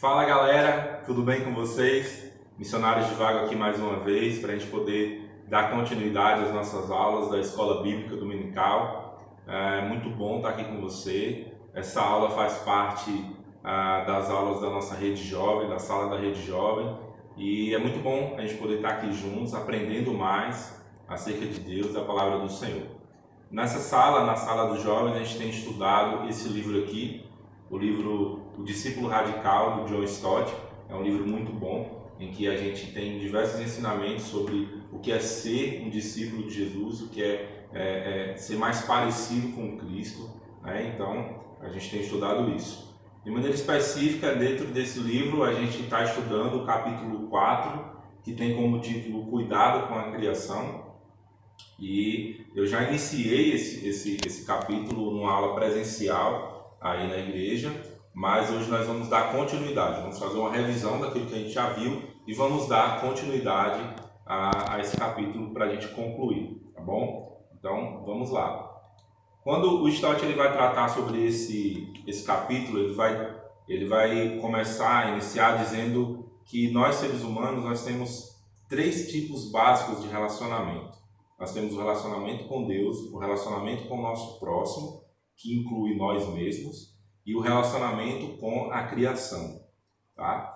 Fala galera, tudo bem com vocês? Missionários de Vago aqui mais uma vez para a gente poder dar continuidade às nossas aulas da Escola Bíblica Dominical. É muito bom estar aqui com você. Essa aula faz parte das aulas da nossa Rede Jovem, da sala da Rede Jovem, e é muito bom a gente poder estar aqui juntos, aprendendo mais acerca de Deus, da Palavra do Senhor. Nessa sala, na sala dos jovens, a gente tem estudado esse livro aqui, o livro O Discípulo Radical, do John Stott. É um livro muito bom, em que a gente tem diversos ensinamentos sobre o que é ser um discípulo de Jesus, o que é ser mais parecido com Cristo, né? Então, a gente tem estudado isso. De maneira específica, dentro desse livro, a gente está estudando o capítulo 4, que tem como título Cuidado com a Criação. E eu já iniciei esse capítulo numa aula presencial aí na igreja, mas hoje nós vamos dar continuidade, vamos fazer uma revisão daquilo que a gente já viu e vamos dar continuidade a esse capítulo para a gente concluir, tá bom? Então, vamos lá. Quando o Stott ele vai tratar sobre esse capítulo, ele vai começar a iniciar dizendo que nós, seres humanos, nós temos 3 tipos básicos de relacionamento. Nós temos o relacionamento com Deus, o relacionamento com o nosso próximo, que inclui nós mesmos, e o relacionamento com a criação, tá?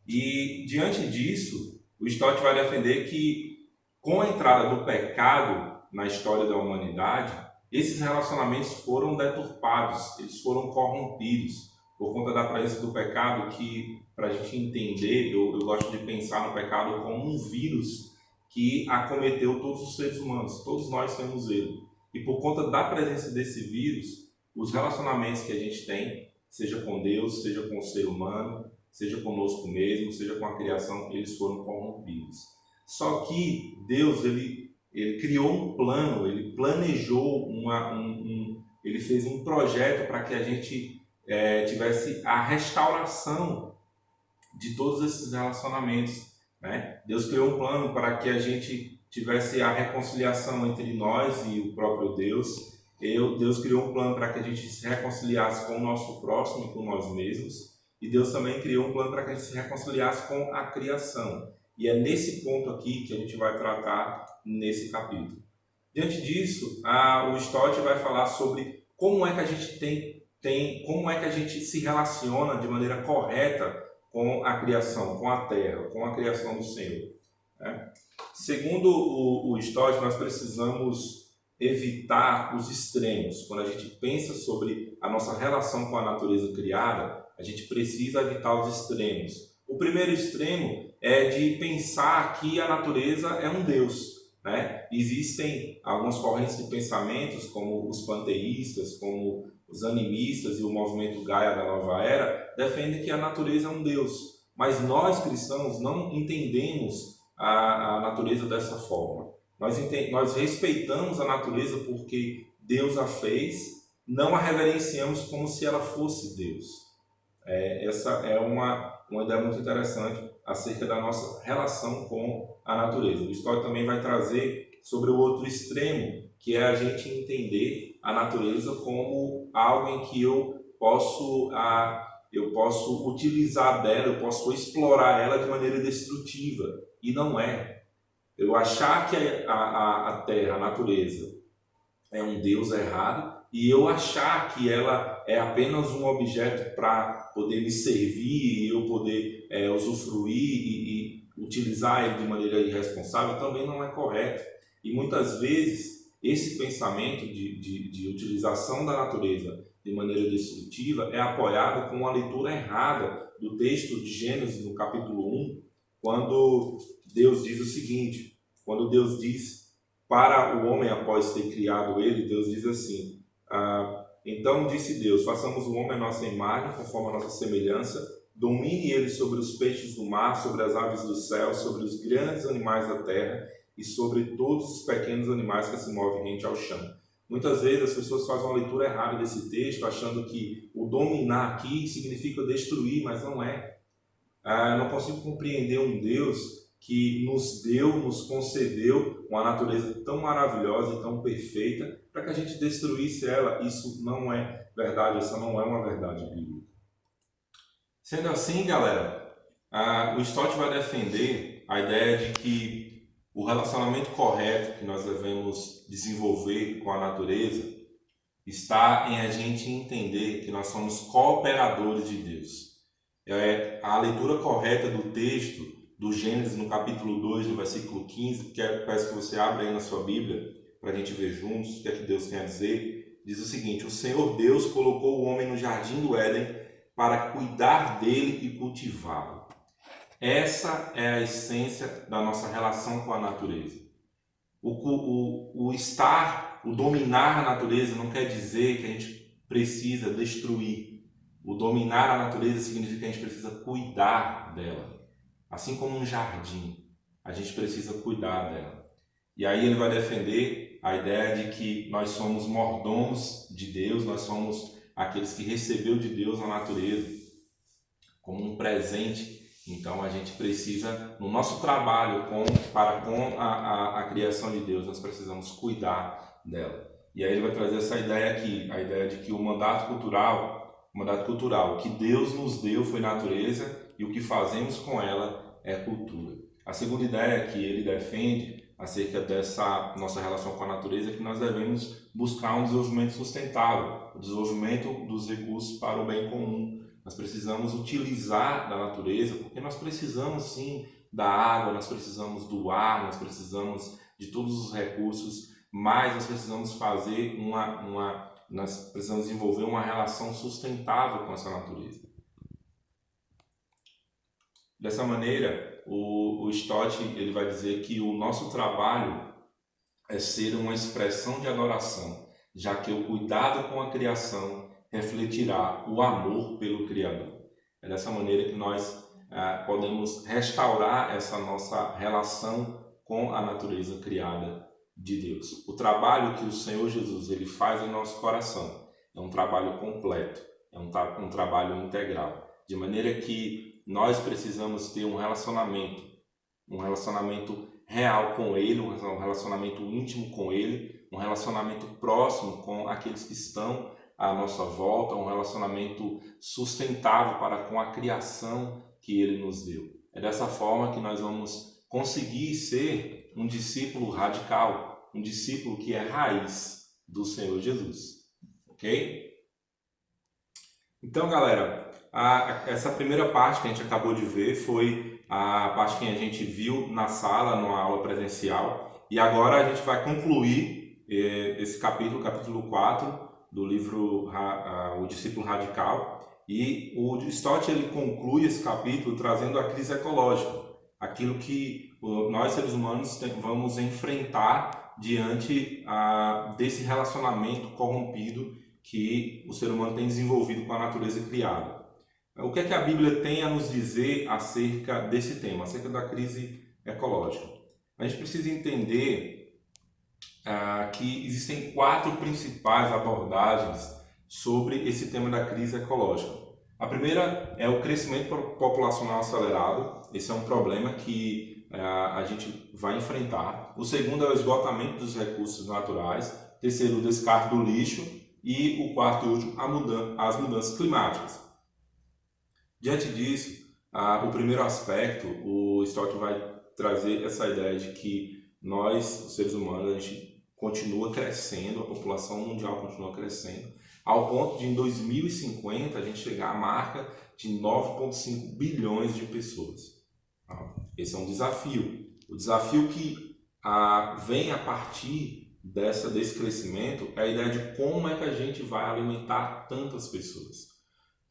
E diante disso, o Stott vai defender que com a entrada do pecado na história da humanidade, esses relacionamentos foram deturpados, eles foram corrompidos por conta da presença do pecado, que, para a gente entender, eu gosto de pensar no pecado como um vírus que acometeu todos os seres humanos, todos nós temos ele. E por conta da presença desse vírus, os relacionamentos que a gente tem, seja com Deus, seja com o ser humano, seja conosco mesmo, seja com a criação, eles foram corrompidos. Só que Deus, ele criou um plano, ele planejou, ele fez um projeto para que a gente tivesse a restauração de todos esses relacionamentos, né? Deus criou um plano para que a gente tivesse a reconciliação entre nós e o próprio Deus. Deus criou um plano para que a gente se reconciliasse com o nosso próximo e com nós mesmos. E Deus também criou um plano para que a gente se reconciliasse com a criação. E é nesse ponto aqui que a gente vai tratar nesse capítulo. Diante disso, o Stott vai falar sobre como é que a gente como é que a gente se relaciona de maneira correta com a criação, com a terra, com a criação do Senhor, né? Segundo o Stott, nós precisamos evitar os extremos. Quando a gente pensa sobre a nossa relação com a natureza criada, a gente precisa evitar os extremos. O primeiro extremo é de pensar que a natureza é um Deus, né? Existem algumas correntes de pensamentos, como os panteístas, como os animistas e o movimento Gaia da Nova Era, defendem que a natureza é um Deus. Mas nós, cristãos, não entendemos a natureza dessa forma. Nós respeitamos a natureza porque Deus a fez, não a reverenciamos como se ela fosse Deus. Essa é uma ideia muito interessante acerca da nossa relação com a natureza. O Stott também vai trazer sobre o outro extremo, que é a gente entender a natureza como algo em que eu posso utilizar dela, eu posso explorar ela de maneira destrutiva. E não é. Eu achar que a terra, a natureza, é um Deus errado, e eu achar que ela é apenas um objeto para poder me servir e eu poder usufruir e utilizar ele de maneira irresponsável, também não é correto. E muitas vezes esse pensamento de utilização da natureza de maneira destrutiva é apoiado com uma leitura errada do texto de Gênesis, no capítulo 1, quando Deus diz o seguinte, quando Deus diz para o homem após ter criado ele, Deus diz assim, então disse Deus, façamos o homem à nossa imagem, conforme a nossa semelhança, domine ele sobre os peixes do mar, sobre as aves do céu, sobre os grandes animais da terra e sobre todos os pequenos animais que se movem rente ao chão. Muitas vezes as pessoas fazem uma leitura errada desse texto, achando que o dominar aqui significa destruir, mas não é. Eu não consigo compreender um Deus que nos concedeu uma natureza tão maravilhosa e tão perfeita para que a gente destruísse ela. Isso não é verdade, essa não é uma verdade bíblica. Sendo assim, galera, o Stott vai defender a ideia de que o relacionamento correto que nós devemos desenvolver com a natureza está em a gente entender que nós somos cooperadores de Deus. A leitura correta do texto do Gênesis, no capítulo 2, no versículo 15, peço que você abra aí na sua Bíblia, para a gente ver juntos o que é que Deus tem a dizer, diz o seguinte: o Senhor Deus colocou o homem no jardim do Éden para cuidar dele e cultivá-lo. Essa é a essência da nossa relação com a natureza. O dominar a natureza não quer dizer que a gente precisa destruir. O dominar a natureza significa que a gente precisa cuidar dela. Assim como um jardim, a gente precisa cuidar dela. E aí ele vai defender a ideia de que nós somos mordomos de Deus, nós somos aqueles que recebeu de Deus a natureza como um presente. Então a gente precisa, no nosso trabalho para com a criação de Deus, nós precisamos cuidar dela. E aí ele vai trazer essa ideia aqui, a ideia de que o mandato cultural, o que Deus nos deu foi natureza e o que fazemos com ela é cultura. A segunda ideia que ele defende acerca dessa nossa relação com a natureza é que nós devemos buscar um desenvolvimento sustentável, o desenvolvimento dos recursos para o bem comum. Nós precisamos utilizar da natureza, porque nós precisamos sim da água, nós precisamos do ar, nós precisamos de todos os recursos, mas nós precisamos fazer nós precisamos desenvolver uma relação sustentável com essa natureza. Dessa maneira, o Stott ele vai dizer que o nosso trabalho é ser uma expressão de adoração, já que o cuidado com a criação refletirá o amor pelo Criador. É dessa maneira que nós podemos restaurar essa nossa relação com a natureza criada de Deus. O trabalho que o Senhor Jesus ele faz em nosso coração é um trabalho completo, é um trabalho integral, de maneira que nós precisamos ter um relacionamento real com Ele, um relacionamento íntimo com Ele, um relacionamento próximo com aqueles que estão à nossa volta, um relacionamento sustentável para com a criação que Ele nos deu. É dessa forma que nós vamos conseguir ser um discípulo radical, um discípulo que é raiz do Senhor Jesus. Ok? Então, galera, essa primeira parte que a gente acabou de ver foi a parte que a gente viu na sala, numa aula presencial. E agora a gente vai concluir esse capítulo 4 do livro O Discípulo Radical. E o Stott ele conclui esse capítulo trazendo a crise ecológica, aquilo que nós seres humanos vamos enfrentar diante desse relacionamento corrompido que o ser humano tem desenvolvido com a natureza criada. O que é que a Bíblia tem a nos dizer acerca desse tema, acerca da crise ecológica? A gente precisa entender que existem 4 principais abordagens sobre esse tema da crise ecológica. A primeira é o crescimento populacional acelerado. Esse é um problema que a gente vai enfrentar. O segundo é o esgotamento dos recursos naturais. O terceiro, o descarte do lixo. E o quarto e último, as mudanças climáticas. Diante disso, o primeiro aspecto, o Stott vai trazer essa ideia de que nós, os seres humanos, a gente continua crescendo, a população mundial continua crescendo, ao ponto de em 2050 a gente chegar à marca de 9,5 bilhões de pessoas. Esse é um desafio. O desafio que vem a partir desse crescimento é a ideia de como é que a gente vai alimentar tantas pessoas.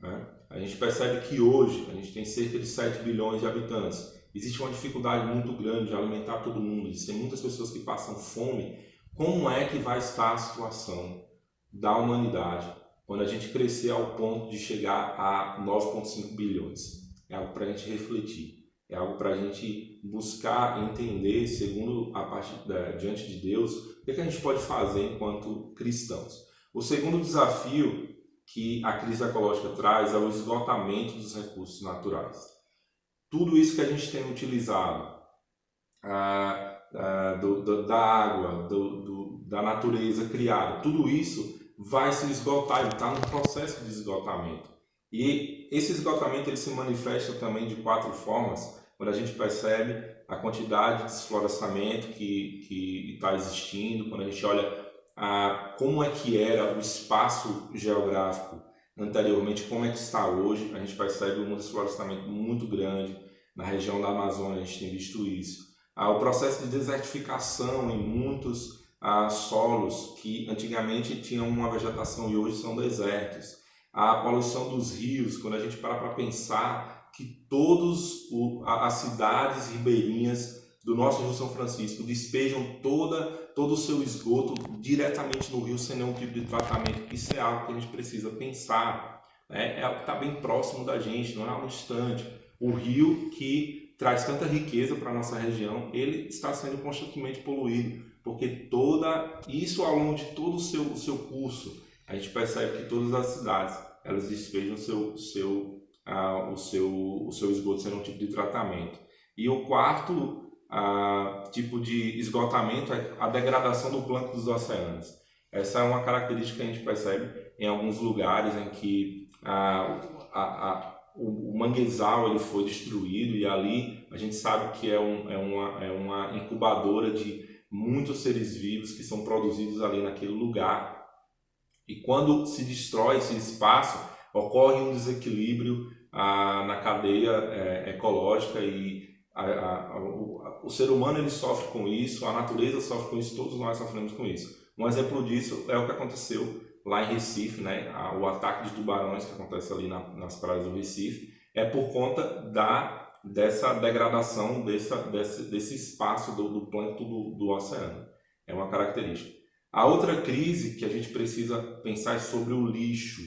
Né? A gente percebe que hoje a gente tem cerca de 7 bilhões de habitantes. Existe uma dificuldade muito grande de alimentar todo mundo. Existem muitas pessoas que passam fome. Como é que vai estar a situação da humanidade quando a gente crescer ao ponto de chegar a 9,5 bilhões? É algo para a gente refletir. É algo para a gente buscar entender, segundo a parte diante de Deus, o que a gente pode fazer enquanto cristãos. O segundo desafio que a crise ecológica traz é o esgotamento dos recursos naturais. Tudo isso que a gente tem utilizado, da água, da natureza criada, tudo isso vai se esgotar, ele está no processo de esgotamento. E esse esgotamento ele se manifesta também de 4 formas, quando a gente percebe a quantidade de desflorestamento que está existindo, quando a gente olha como é que era o espaço geográfico anteriormente, como é que está hoje, a gente percebe um desflorestamento muito grande. Na região da Amazônia a gente tem visto isso. O processo de desertificação em muitos solos que antigamente tinham uma vegetação e hoje são desertos. A poluição dos rios, quando a gente para pensar que todas as cidades ribeirinhas do nosso Rio São Francisco despejam todo o seu esgoto diretamente no rio sem nenhum tipo de tratamento. Isso é algo que a gente precisa pensar, né? É algo que está bem próximo da gente, não é algo distante. O rio que traz tanta riqueza para a nossa região, ele está sendo constantemente poluído, porque isso ao longo de todo o seu curso, a gente percebe que todas as cidades elas despejam o seu esgoto sem nenhum tipo de tratamento. E o quarto tipo de esgotamento é a degradação do plâncton dos oceanos. Essa é uma característica que a gente percebe em alguns lugares em que o manguezal ele foi destruído, e ali a gente sabe que é uma incubadora de muitos seres vivos que são produzidos ali naquele lugar. E quando se destrói esse espaço, ocorre um desequilíbrio na cadeia ecológica, e o ser humano ele sofre com isso, a natureza sofre com isso, todos nós sofremos com isso. Um exemplo disso é o que aconteceu lá em Recife, né? O ataque de tubarões que acontece ali nas praias do Recife é por conta dessa degradação desse espaço do plâncton do oceano. É uma característica. A outra crise que a gente precisa pensar é sobre o lixo.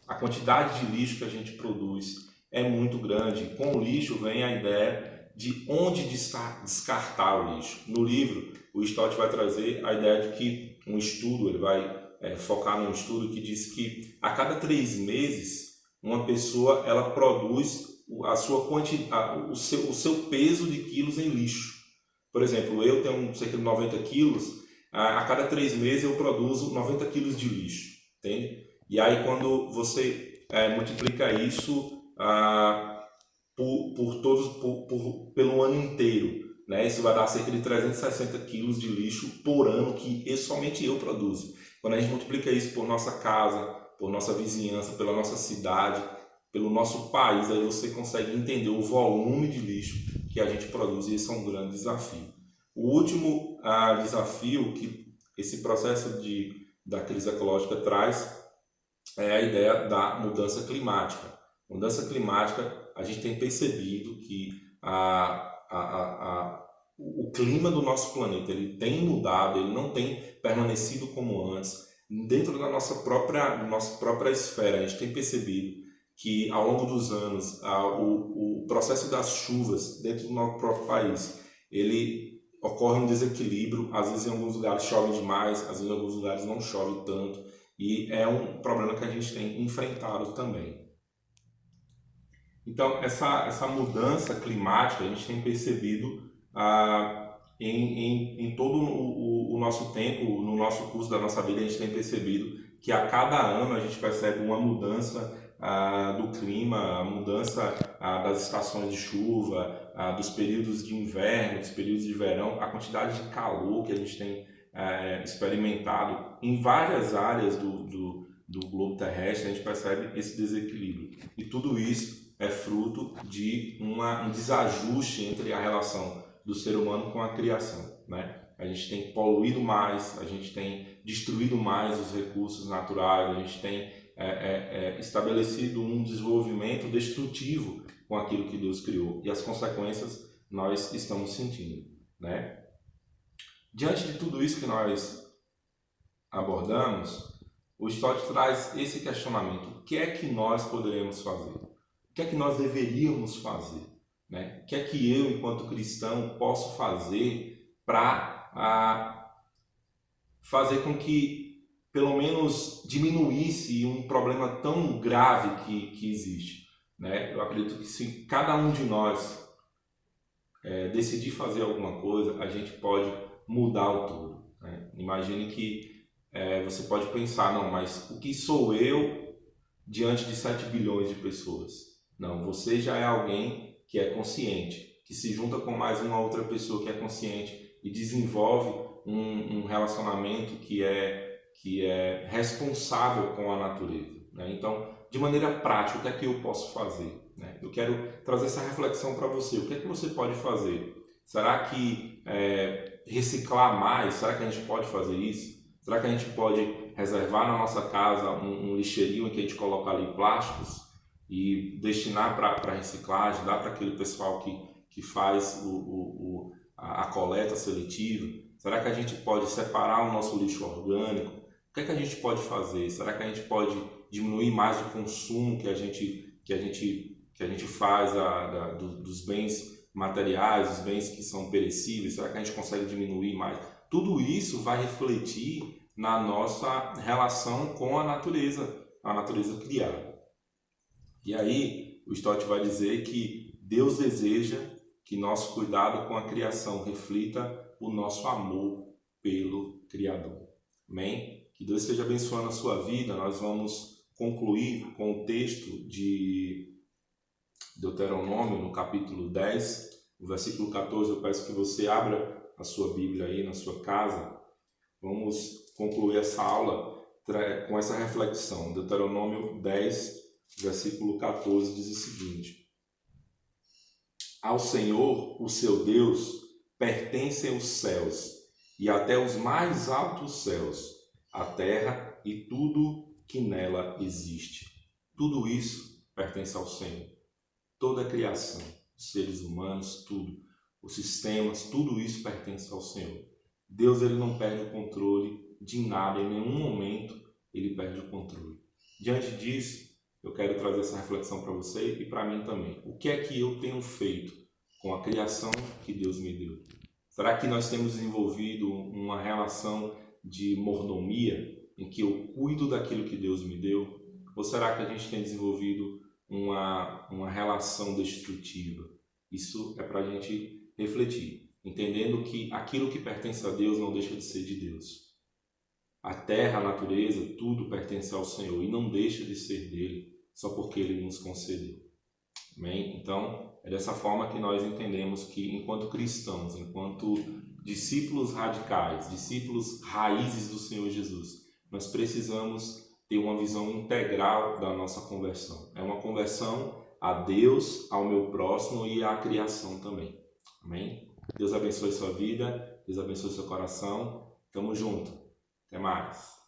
A quantidade de lixo que a gente produz é muito grande. Com o lixo vem a ideia de onde descartar o lixo. No livro, o Stott vai trazer a ideia de que um estudo, ele vai focar num estudo que diz que a cada 3 meses uma pessoa ela produz a sua quantidade, o seu peso de quilos em lixo. Por exemplo, eu tenho cerca de 90 quilos, a cada 3 meses eu produzo 90 quilos de lixo, entende? E aí quando você multiplica isso pelo ano inteiro, né? Isso vai dar cerca de 360 quilos de lixo por ano que somente eu produzo. Quando a gente multiplica isso por nossa casa, por nossa vizinhança, pela nossa cidade, pelo nosso país, aí você consegue entender o volume de lixo que a gente produz, e esse é um grande desafio. O último desafio que esse processo da crise ecológica traz é a ideia da mudança climática. Mudança climática, a gente tem percebido que o clima do nosso planeta ele tem mudado, ele não tem permanecido como antes. Dentro da nossa própria esfera, a gente tem percebido que ao longo dos anos o processo das chuvas dentro do nosso próprio país, ele ocorre um desequilíbrio. Às vezes em alguns lugares chove demais, às vezes em alguns lugares não chove tanto, e é um problema que a gente tem enfrentado também. Então essa mudança climática a gente tem percebido em todo o nosso tempo, no nosso curso da nossa vida, a gente tem percebido que a cada ano a gente percebe uma mudança do clima, a mudança das estações de chuva, dos períodos de inverno, dos períodos de verão, a quantidade de calor que a gente tem experimentado em várias áreas do globo terrestre. A gente percebe esse desequilíbrio, e tudo isso é fruto de um desajuste entre a relação do ser humano com a criação, né? A gente tem poluído mais, a gente tem destruído mais os recursos naturais, a gente tem estabelecido um desenvolvimento destrutivo com aquilo que Deus criou, e as consequências nós estamos sentindo, né? Diante de tudo isso que nós abordamos, o Stott traz esse questionamento: o que é que nós poderemos fazer? O que é que nós deveríamos fazer? Né? O que é que eu, enquanto cristão, posso fazer para fazer com que, pelo menos, diminuísse um problema tão grave que existe? Né? Eu acredito que se cada um de nós decidir fazer alguma coisa, a gente pode mudar o todo. Né? Imagine que você pode pensar, não, mas o que sou eu diante de 7 bilhões de pessoas. Não, você já é alguém que é consciente, que se junta com mais uma outra pessoa que é consciente e desenvolve um relacionamento que é responsável com a natureza, né? Então, de maneira prática, o que é que eu posso fazer, né? Eu quero trazer essa reflexão para você. O que é que você pode fazer? Será que reciclar mais? Será que a gente pode fazer isso? Será que a gente pode reservar na nossa casa um lixeirinho em que a gente coloca ali plásticos e destinar para reciclagem, dar para aquele pessoal que faz a coleta seletiva? Será que a gente pode separar o nosso lixo orgânico? O que é que a gente pode fazer? Será que a gente pode diminuir mais o consumo que a gente faz dos bens materiais, dos bens que são perecíveis? Será que a gente consegue diminuir mais? Tudo isso vai refletir na nossa relação com a natureza criada. E aí, o Stott vai dizer que Deus deseja que nosso cuidado com a criação reflita o nosso amor pelo Criador. Amém? Que Deus esteja abençoando a sua vida. Nós vamos concluir com o texto de Deuteronômio, no capítulo 10, no versículo 14. Eu peço que você abra a sua Bíblia aí na sua casa. Vamos concluir essa aula com essa reflexão. Deuteronômio 10, versículo 14 diz o seguinte: Ao Senhor, o seu Deus, pertencem os céus e até os mais altos céus, a terra e tudo que nela existe. Tudo isso pertence ao Senhor. Toda a criação, os seres humanos, tudo, os sistemas, tudo isso pertence ao Senhor. Deus, ele não perde o controle de nada, em nenhum momento ele perde o controle. Diante disso, eu quero trazer essa reflexão para você e para mim também. O que é que eu tenho feito com a criação que Deus me deu? Será que nós temos desenvolvido uma relação de mordomia em que eu cuido daquilo que Deus me deu? Ou será que a gente tem desenvolvido uma relação destrutiva? Isso é para a gente refletir, entendendo que aquilo que pertence a Deus não deixa de ser de Deus. A terra, a natureza, tudo pertence ao Senhor e não deixa de ser dele só porque ele nos concedeu. Amém? Então, é dessa forma que nós entendemos que, enquanto cristãos, enquanto discípulos radicais, discípulos raízes do Senhor Jesus, nós precisamos ter uma visão integral da nossa conversão. É uma conversão a Deus, ao meu próximo e à criação também. Amém? Deus abençoe sua vida, Deus abençoe seu coração. Tamo junto. Até mais.